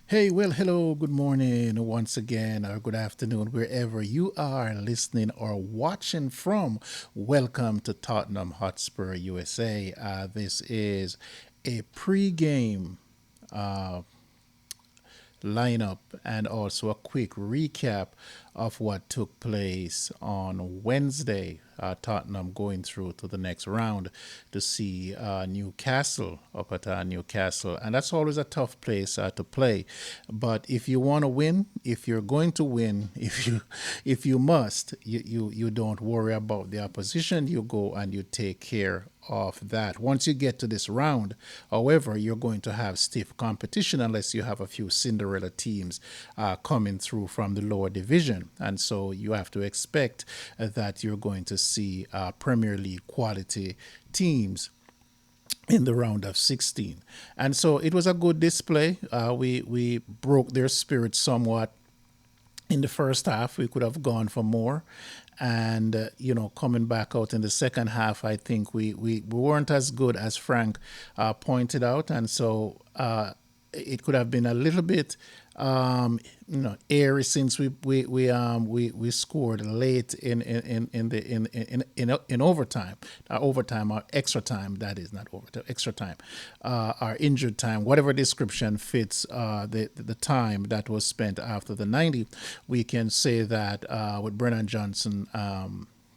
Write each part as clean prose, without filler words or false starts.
Hey, well, hello, good morning once again, or good afternoon, wherever you are listening or watching from. Welcome to Tottenham HotSpur USA. This is a pre-game uh, lineup and also a quick recap of what took place on Wednesday. Tottenham going through to the next round to see Newcastle up at Newcastle, and that's always a tough place to play. But if you want to win, if you're going to win, if you must, you don't worry about the opposition. You go and you take care of that. Once you get to this round, however, you're going to have stiff competition unless you have a few Cinderella teams coming through from the lower division. And so you have to expect that you're going to see Premier League quality teams in the round of 16. And so it was a good display. We broke their spirit somewhat in the first half. We could have gone for more. And, coming back out in the second half, I think we weren't as good as Frank pointed out. And so it could have been a little bit airy since we scored late in overtime or extra time, that is not overtime, extra time, our injured time, whatever description fits the time that was spent after the 90. We can say that with Brennan Johnson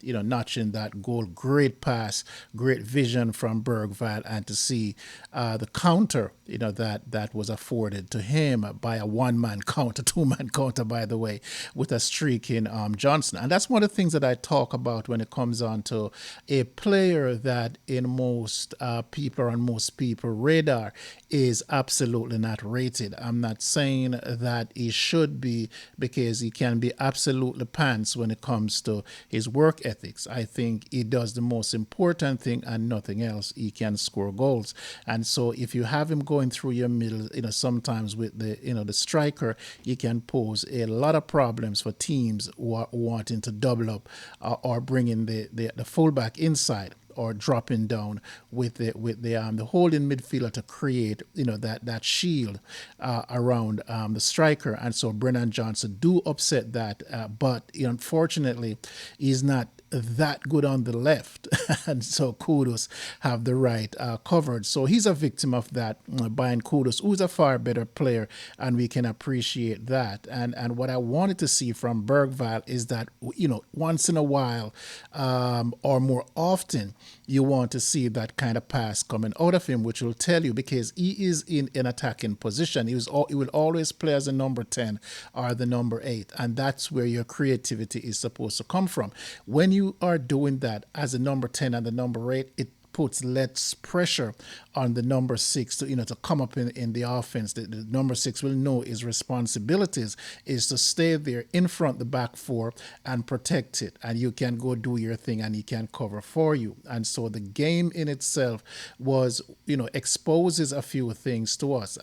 notching that goal. Great pass, great vision from Bergvall, and to see the counter, that was afforded to him by a one-man counter, two-man counter, by the way, with a streak in Johnson. And that's one of the things that I talk about when it comes on to a player that in most people on most people radar is absolutely not rated. I'm not saying that he should be, because he can be absolutely pants when it comes to his work ethics. I think he does the most important thing and nothing else. He can score goals. And so if you have him going through your middle, sometimes with the striker, you can pose a lot of problems for teams who are wanting to double up or bring in the fullback inside, or dropping down with the holding midfielder to create that shield around the striker. And so Brennan Johnson do upset that, but unfortunately he's not that good on the left, and so Kudos have the right covered. So he's a victim of that. Brian Kudos, who's a far better player, and we can appreciate that. And what I wanted to see from Bergvall is that once in a while, or more often, you want to see that kind of pass coming out of him, which will tell you, because he is in an attacking position. He will always play as a number 10 or the number 8, and that's where your creativity is supposed to come from. When you are doing that as a number 10 and the number 8, it puts less pressure on the number 6 to come up in the offense. The number 6 will know his responsibilities is to stay there in front the back four and protect it, and you can go do your thing and he can cover for you. And so the game in itself was exposes a few things to us.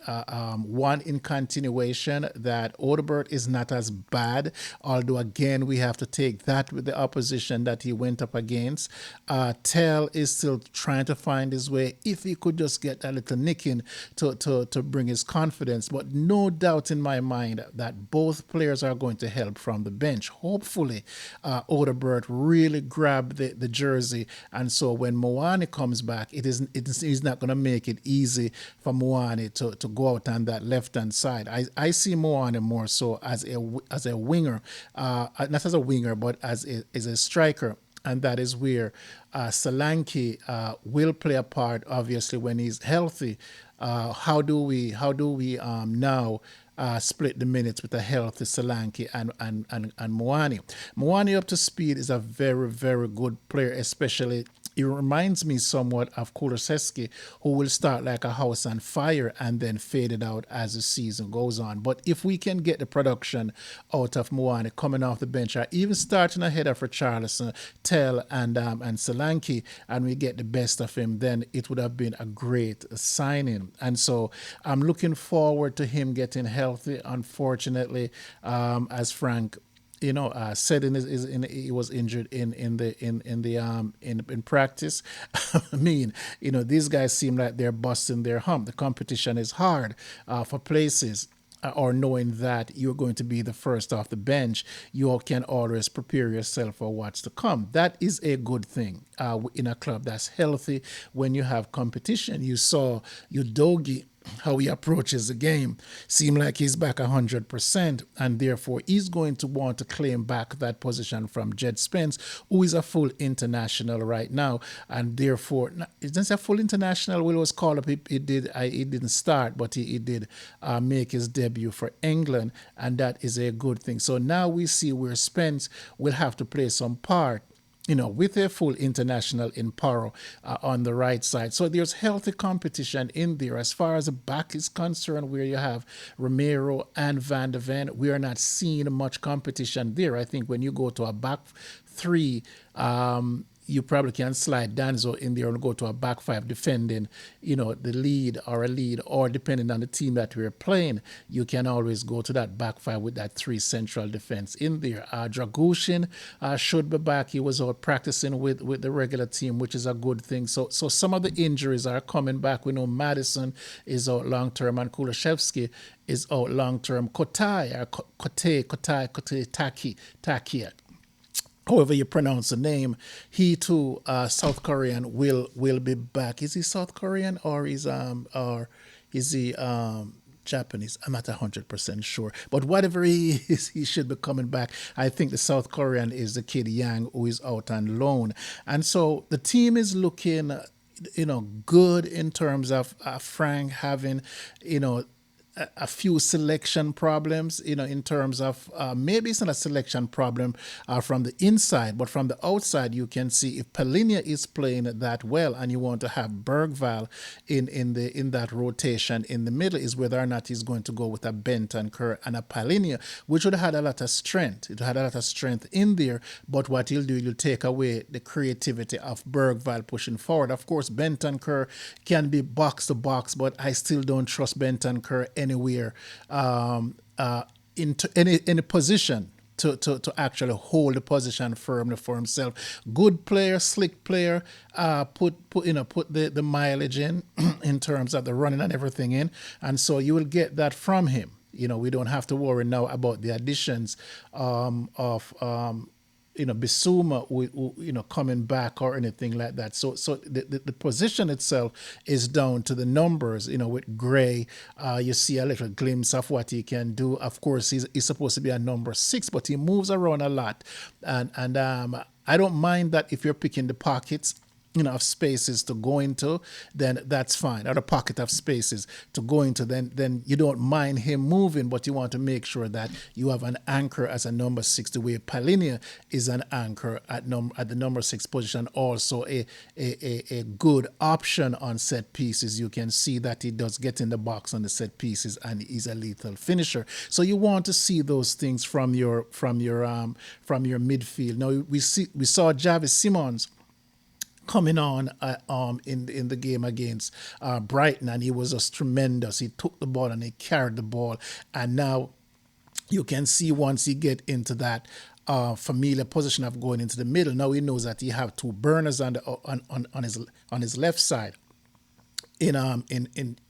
One, in continuation, that Odebert is not as bad, although again we have to take that with the opposition that he went up against. Tell is still trying to find his way. If he could just get a little nicking to bring his confidence, but no doubt in my mind that both players are going to help from the bench. Hopefully, Odebert really grabbed the jersey, and so when Moani comes back, he's not going to make it easy for Moani to go out on that left hand side. I see Moani more so as a winger, not as a winger, but as a striker. And that is where Solanke will play a part, obviously, when he's healthy. How do we now split the minutes with a healthy Solanke and Moani? Moani up to speed is a very, very good player, especially it reminds me somewhat of Kulusevski, who will start like a house on fire and then fade it out as the season goes on. But if we can get the production out of Moani coming off the bench, or even starting ahead of Richarlison, Tell, and Solanke, and we get the best of him, then it would have been a great signing. And so I'm looking forward to him getting healthy. Unfortunately, as Frank said he was injured in practice. I mean, these guys seem like they're busting their hump. The competition is hard for places, or knowing that you're going to be the first off the bench, you can always prepare yourself for what's to come. That is a good thing in a club that's healthy when you have competition. You saw Udogi, how he approaches the game, seem like he's back 100%, and therefore he's going to want to claim back that position from Jed Spence, who is a full international right now, and therefore, isn't a full international? Will was called up. He didn't start, but he did make his debut for England, and that is a good thing. So now we see where Spence will have to play some part, with a full international in Paro on the right side. So there's healthy competition in there. As far as the back is concerned, where you have Romero and Van de Ven, we are not seeing much competition there. I think when you go to a back three, you probably can slide Danzo in there and go to a back five defending, the lead or a lead, or depending on the team that we're playing, you can always go to that back five with that three central defense in there. Dragushin should be back. He was out practicing with the regular team, which is a good thing. So some of the injuries are coming back. We know Madison is out long term and Kulashevsky is out long term. Taki, however you pronounce the name, he too, South Korean, will be back. Is he South Korean or is he Japanese? I'm not 100% sure, but whatever he is, he should be coming back. I think the South Korean is the kid Yang, who is out on loan, and so the team is looking, good in terms of Frank having, a few selection problems, in terms of maybe it's not a selection problem from the inside, but from the outside, you can see if Palinia is playing that well, and you want to have Bergval in that rotation in the middle, is whether or not he's going to go with a Benton Kerr and a Palinia, which would have had a lot of strength. It had a lot of strength in there, but what he'll do, he'll take away the creativity of Bergval pushing forward. Of course, Benton Kerr can be box to box, but I still don't trust Benton Kerr anywhere into any position to actually hold the position firmly for himself. Good player, slick player, put the mileage in terms of the running and everything in, and so you will get that from him. We don't have to worry now about the additions of Bissouma, coming back or anything like that. So the position itself is down to the numbers. With Gray, you see a little glimpse of what he can do. Of course, he's supposed to be a number 6, but he moves around a lot, and I don't mind that if you're picking the pockets, of spaces to go into, then that's fine. Or a pocket of spaces to go into, then you don't mind him moving, but you want to make sure that you have an anchor as a number 6, the way Palinia is an anchor at the number 6 position, also a good option on set pieces. You can see that he does get in the box on the set pieces, and he's a lethal finisher. So you want to see those things from your midfield. Now we saw Javis Simmons coming on in the game against Brighton, and he was just tremendous. He took the ball and he carried the ball, and now you can see once he get into that familiar position of going into the middle, now he knows that he have two burners on his left side. In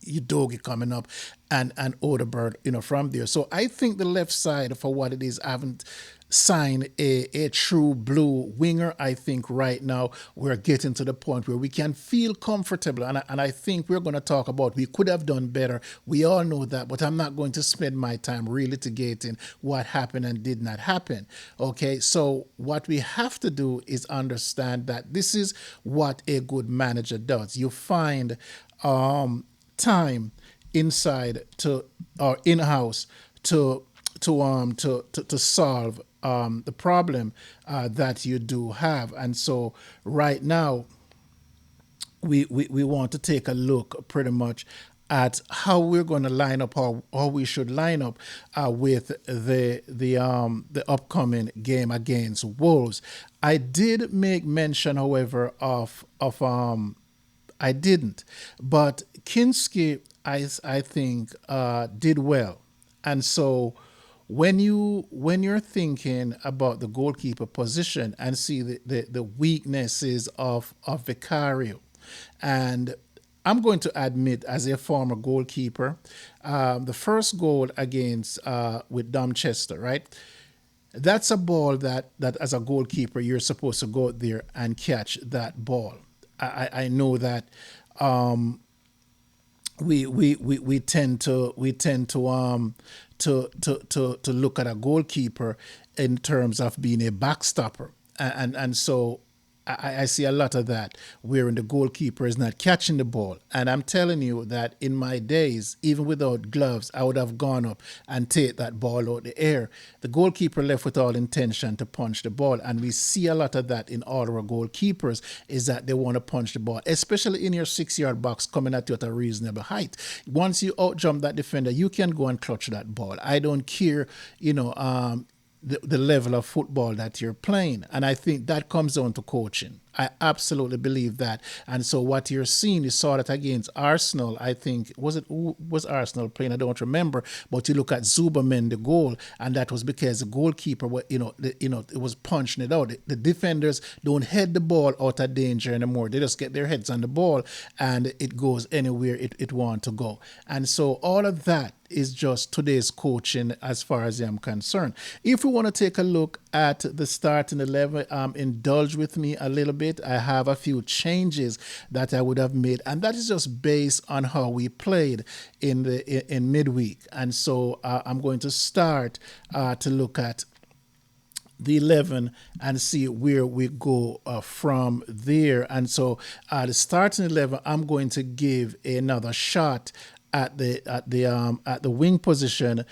Udogi coming up and Odegaard, from there. So I think the left side, for what it is, I haven't signed a true blue winger. I think right now we're getting to the point where we can feel comfortable, and I think we're going to talk about we could have done better. We all know that, but I'm not going to spend my time relitigating what happened and did not happen. Okay, so what we have to do is understand that this is what a good manager does. You find time inside to or in-house to solve the problem that you do have. And so right now we want to take a look pretty much at how we're going to line up, how we should line up with the upcoming game against Wolves. I did make mention, however, of I didn't. But Kinski, I think, did well. And so when you're thinking about the goalkeeper position and see the weaknesses of Vicario, and I'm going to admit, as a former goalkeeper, the first goal against with Domchester, right? That's a ball that as a goalkeeper you're supposed to go out there and catch that ball. I know that we tend to look at a goalkeeper in terms of being a backstopper, and so I see a lot of that wherein the goalkeeper is not catching the ball. And I'm telling you that in my days, even without gloves, I would have gone up and take that ball out the air. The goalkeeper left with all intention to punch the ball. And we see a lot of that in all our goalkeepers, is that they want to punch the ball, especially in your 6 yard box coming at you at a reasonable height. Once you out jump that defender, you can go and clutch that ball. I don't care, the level of football that you're playing. And I think that comes down to coaching. I absolutely believe that. And so what you're seeing, you saw that against Arsenal. I think, who was Arsenal playing? I don't remember. But you look at Zuberman, the goal, and that was because the goalkeeper, it was punching it out. The defenders don't head the ball out of danger anymore. They just get their heads on the ball and it goes anywhere it wants to go. And so all of that is just today's coaching as far as I'm concerned. If we want to take a look at the starting 11, indulge with me a little bit. I have a few changes that I would have made, and that is just based on how we played in midweek. And so I'm going to start to look at the 11 and see where we go from there. And so the starting 11, I'm going to give another shot at the wing position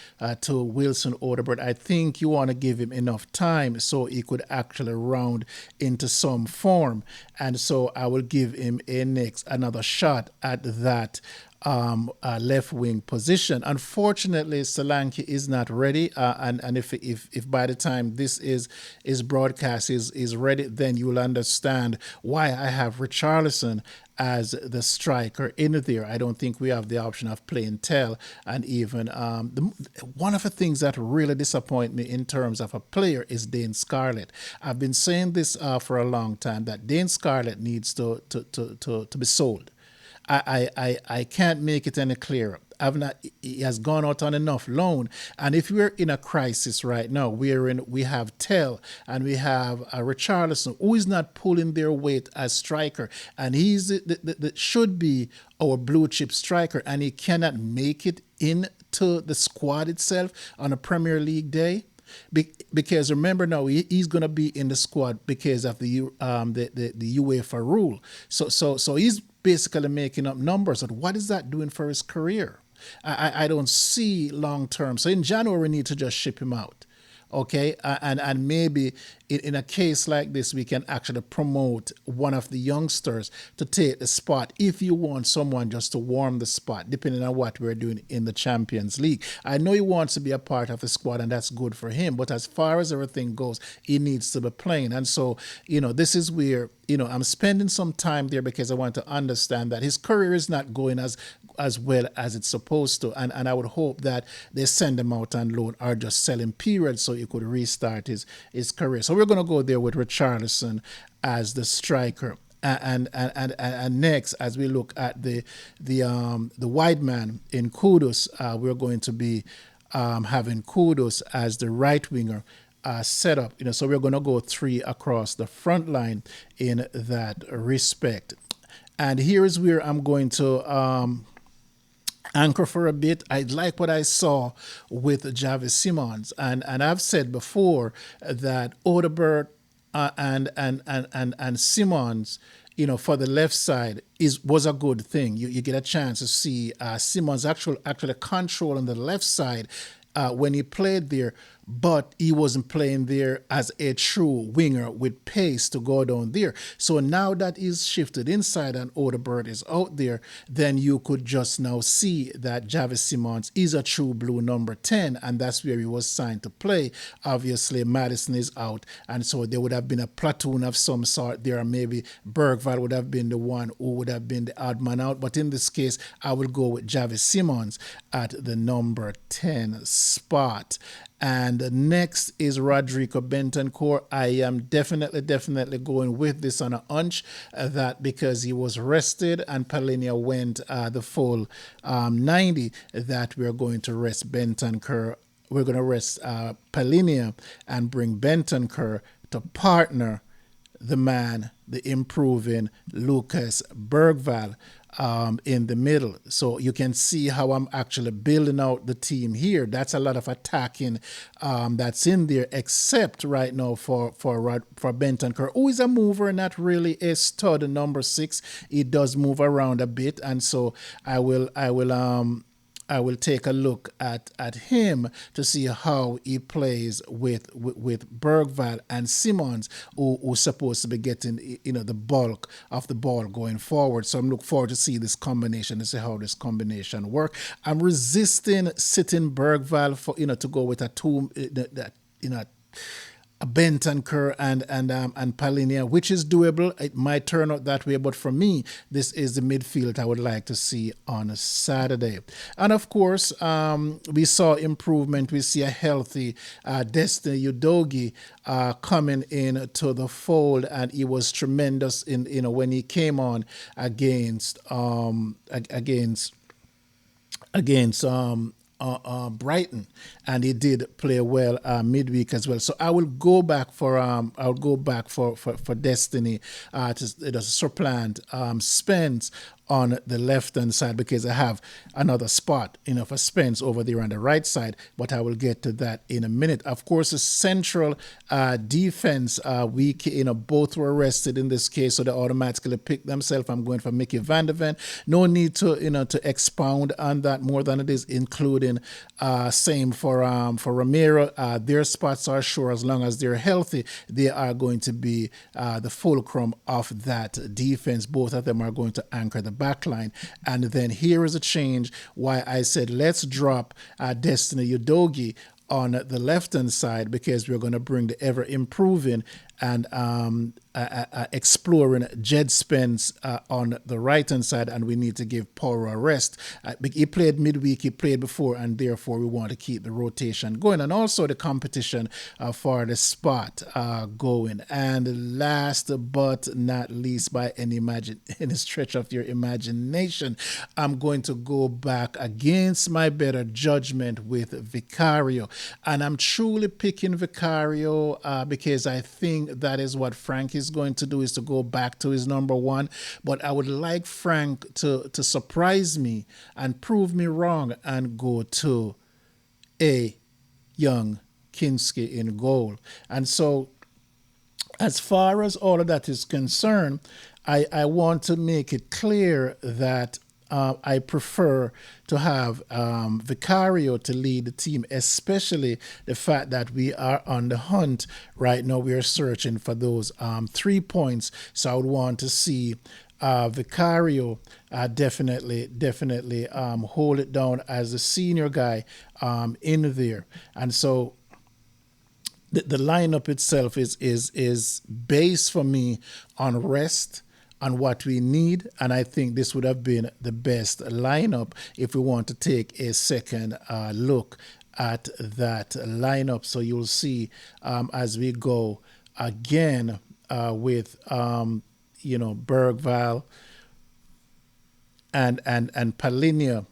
to Wilson Odobert. I think you want to give him enough time so he could actually round into some form, and so I will give him another shot at that left wing position. Unfortunately, Solanke is not ready, and if by the time this is broadcast is ready, then you will understand why I have Richarlison as the striker in there. I don't think we have the option of playing Tell, and even one of the things that really disappoint me in terms of a player is Dane Scarlett. I've been saying this for a long time, that Dane Scarlett needs to be sold. I can't make it any clearer. He has gone out on enough loan, and if we're in a crisis right now, we have Tell and we have Richarlison, who is not pulling their weight as striker, and he's the should be our blue chip striker, and he cannot make it into the squad itself on a Premier League day. Because remember now, he's going to be in the squad because of the UEFA rule. So he's basically making up numbers. And what is that doing for his career? I don't see long term. So in January, we need to just ship him out. Okay, and maybe in a case like this, we can actually promote one of the youngsters to take the spot if you want someone just to warm the spot, depending on what we're doing in the Champions League. I know he wants to be a part of the squad, and that's good for him, but as far as everything goes, he needs to be playing. And so, this is where, I'm spending some time there because I want to understand that his career is not going as well as it's supposed to, and I would hope that they send him out on loan or just sell him period so he could restart his career. So we're going to go there with Richarlison as the striker. And next, as we look at the wide man in Kudus, we're going to be having Kudus as the right winger set up. So we're going to go three across the front line in that respect. And here is where I'm going to anchor for a bit. I like what I saw with Javis Simons, and I've said before that Odobert and Simons, for the left side was a good thing. You get a chance to see Simons actually controlling the left side when he played there, but he wasn't playing there as a true winger with pace to go down there. So now that he's shifted inside and Odegaard is out there, then you could just now see that Javis Simons is a true blue number 10, and that's where he was signed to play. Obviously, Madison is out, and so there would have been a platoon of some sort there. Maybe Bergvall would have been the one who would have been the odd man out, but in this case, I will go with Javis Simons at the number 10 spot. And next is Rodrigo Bentancur. I am definitely going with this on a hunch that because he was rested and Palinia went the full 90, that we're going to rest Bentancur. We're going to rest Palinia and bring Bentancur to partner the man, the improving Lucas Bergvall in the middle. So you can see how I'm actually building out the team here. That's a lot of attacking that's in there, except right now for Bentancur, who is a mover, not really a stud number 6. He does move around a bit, and so I will take a look at him to see how he plays with Bergvall and Simmons, who's supposed to be getting the bulk of the ball going forward. So I'm looking forward to see this combination, to see how this combination work. I'm resisting sitting Bergvall for to go with a two that a Bentancur and Palinia, which is doable. It might turn out that way, but for me, this is the midfield I would like to see on a Saturday. And of course, we saw improvement. We see a healthy Destiny Udogie coming in to the fold, and he was tremendous in when he came on against Brighton, and he did play well midweek as well. So I will go back for Destiny to supplant Spence on the left hand side, because I have another spot for Spence over there on the right side, but I will get to that in a minute. Of course, the central defense week, both were rested in this case, so they automatically pick themselves. I'm going for Mickey Van de Ven. No need to to expound on that more than it is, including same for Romero. Their spots are sure as long as they're healthy. They are going to be the fulcrum of that defense. Both of them are going to anchor the back line. And then here is a change why I said let's drop Destiny Udogie on the left-hand side, because we're going to bring the ever-improving and exploring Jed Spence on the right-hand side, and we need to give Porro a rest. He played midweek, he played before, and therefore we want to keep the rotation going, and also the competition for the spot going. And last but not least, by any stretch of your imagination, I'm going to go back against my better judgment with Vicario. And I'm truly picking Vicario because I think that is what Frank is going to do, is to go back to his number 1. But I would like Frank to surprise me and prove me wrong and go to a young Kinski in goal. And so as far as all of that is concerned, I want to make it clear that I prefer to have Vicario to lead the team, especially the fact that we are on the hunt right now. We are searching for those 3 points. So I would want to see Vicario definitely hold it down as the senior guy in there. And so the lineup itself is based for me on rest, on what we need, and I think this would have been the best lineup if we want to take a second look at that lineup. So you'll see as we go again with Bergvall and Palinia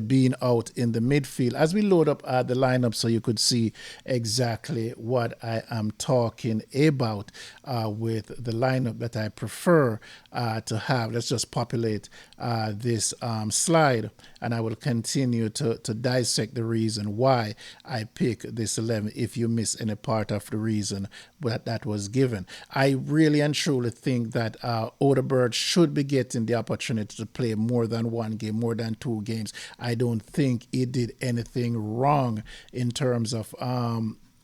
being out in the midfield as we load up the lineup, so you could see exactly what I am talking about with the lineup that I prefer to have. Let's just populate this slide, and I will continue to dissect the reason why I pick this 11 if you miss any part of the reason that was given. I really and truly think that Odegaard should be getting the opportunity to play more than one game, more than 2 games. I don't think he did anything wrong in terms of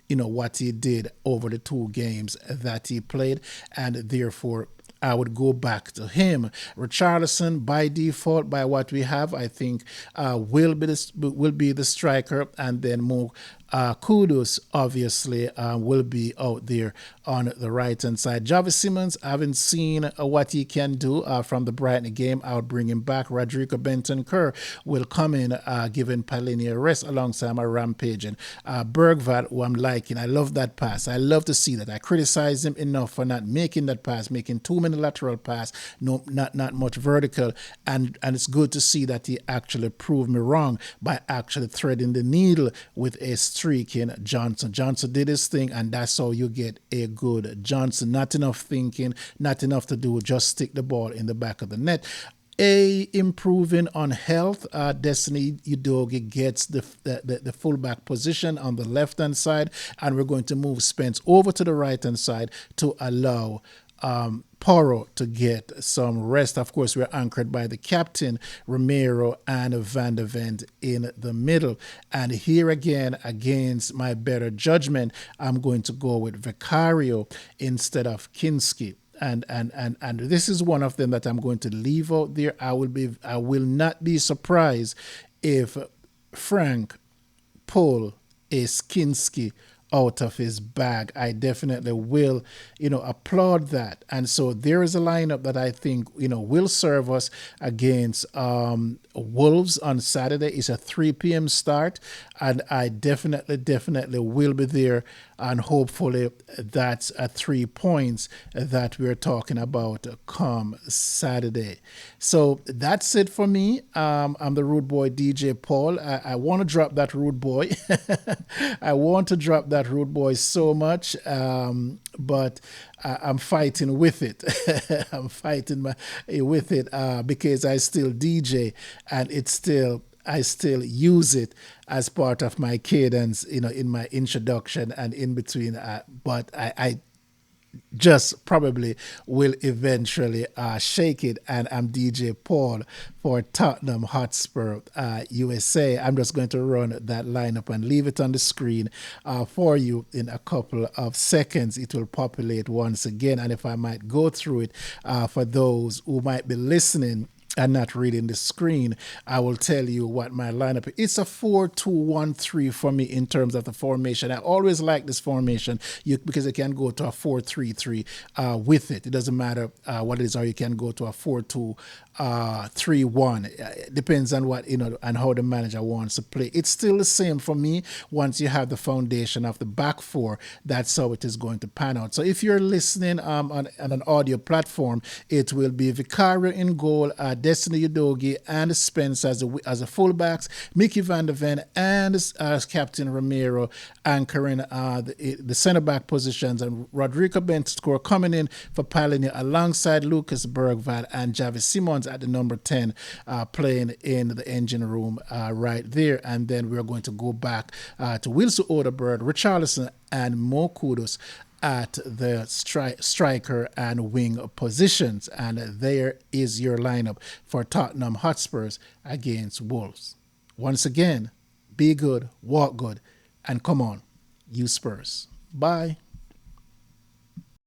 what he did over the two games that he played, and therefore I would go back to him. Richarlison, by default, by what we have, I think will be the striker, and then more. Kudos obviously will be out there on the right hand side. Javi Simmons, I haven't seen what he can do from the Brighton game. I'll bring him back. Rodrigo Benton Kerr will come in, giving Palini a rest alongside my rampage. And Bergvall, who I'm liking, I love that pass. I love to see that. I criticize him enough for not making that pass, making too many lateral pass, no, not much vertical. And it's good to see that he actually proved me wrong by actually threading the needle with a streaking Johnson. Johnson did his thing, and that's how you get a good Johnson. Not enough thinking, not enough to do, just stick the ball in the back of the net. Improving on health. Destiny Udogie gets the fullback position on the left hand side, and we're going to move Spence over to the right hand side to allow Porro to get some rest. Of course, we're anchored by the captain, Romero, and Van de Ven in the middle. And here again, against my better judgment, I'm going to go with Vicario instead of Kinski. And this is one of them that I'm going to leave out there. I will not be surprised if Frank pull a Kinski out of his bag. I definitely will, applaud that. And so there is a lineup that I think, will serve us against Wolves on Saturday. It's a 3 p.m. start, and I definitely will be there. And hopefully that's 3 points that we're talking about come Saturday. So that's it for me. I'm the Rude Boy DJ Paul. I want to drop that Rude Boy. I want to drop that Rude Boy so much, but I'm fighting with it. I'm fighting with it because I still DJ, and I still use it as part of my cadence, in my introduction and in between. But I just probably will eventually shake it, and I'm DJ Paul for Tottenham Hotspur USA. I'm just going to run that lineup and leave it on the screen for you in a couple of seconds. It will populate once again, and if I might go through it for those who might be listening and not reading the screen, I will tell you what my lineup is. It's a 4-2-1-3 for me in terms of the formation. I always like this formation because you can go to a 4-3-3 with it. It doesn't matter what it is, or you can go to a 4-2-3-1. It depends on what, and how the manager wants to play. It's still the same for me. Once you have the foundation of the back four, that's how it is going to pan out. So if you're listening on an audio platform, it will be Vicario in goal, Destiny Udogie and Spence as a fullbacks, Mickey Van de Ven and Captain Romero anchoring the centre back positions, and Rodrigo Bentancur coming in for Palini alongside Lucas Bergvall and Javi Simmons at the number 10 playing in the engine room right there. And then we're going to go back to Wilson Odegaard, Richarlison, and Mo Kudos at the striker and wing positions. And there is your lineup for Tottenham Hotspurs against Wolves. Once again, be good, walk good, and come on, you Spurs. Bye.